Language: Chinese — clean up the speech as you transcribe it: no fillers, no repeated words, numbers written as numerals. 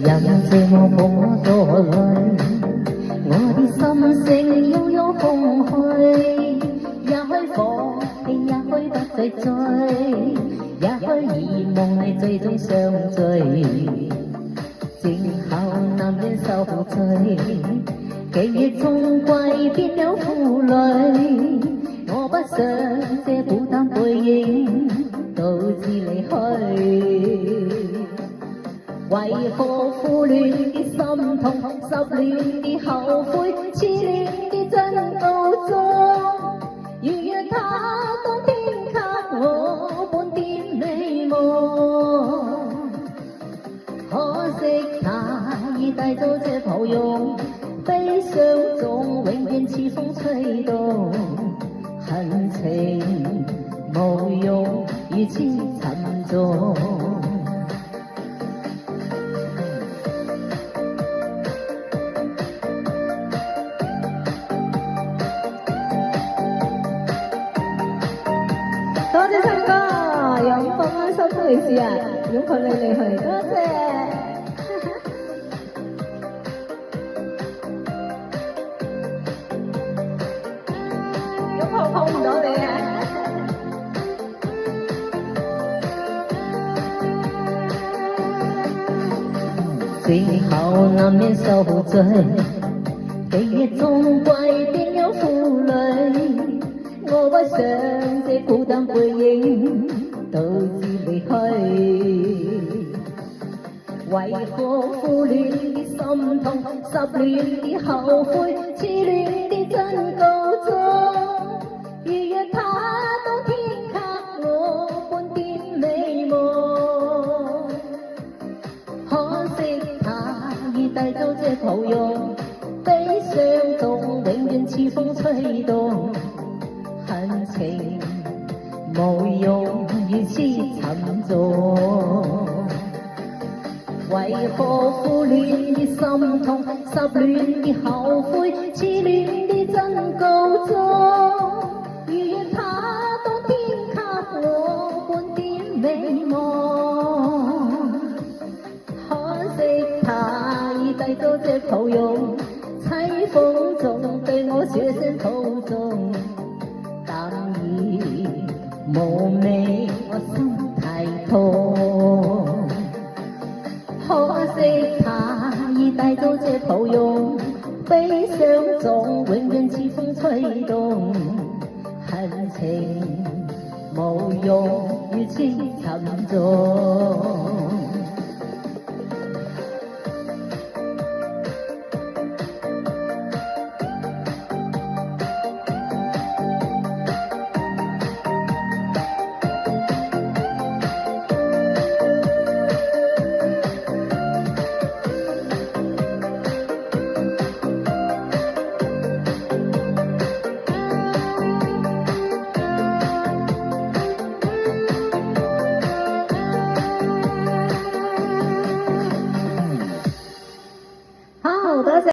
任這我抱我墮淚，我的心聲悠悠風去，也許放棄，也許不再追，也許以夢裏最終相聚，靜候男人受罪，記憶終歸變了負累，我不想這孤單背影導致離去。為何苦戀的心痛，失戀的後悔，痴戀的真告終？如若他當天給我半點美夢，可惜他已帶走這抱擁，悲傷中永遠似風吹動，恨情無用，如此沉重。多謝新哥，擁抱安心回事啊，擁抱你離去，多謝。擁抱抱唔到你啊！最後難免受罪，記憶終歸變了負累。我不想這孤單背影導致離去，為何苦戀的心痛，失戀的後悔，痴戀的真告終？如若他當天給我半點美夢，可惜他已帶走這抱擁，悲傷中永遠似風吹動。恨情無用，如此沉重。為何苦戀的心痛，失戀的後悔，痴戀的真告終？如若他當天給我半點美夢，可惜他已帶走這抱擁，凄風中對我說聲保重。但已無味，我心太痛。可惜他已帶走這抱擁，悲傷中永遠似風吹動。恨情無用，如此沉重。好，多謝。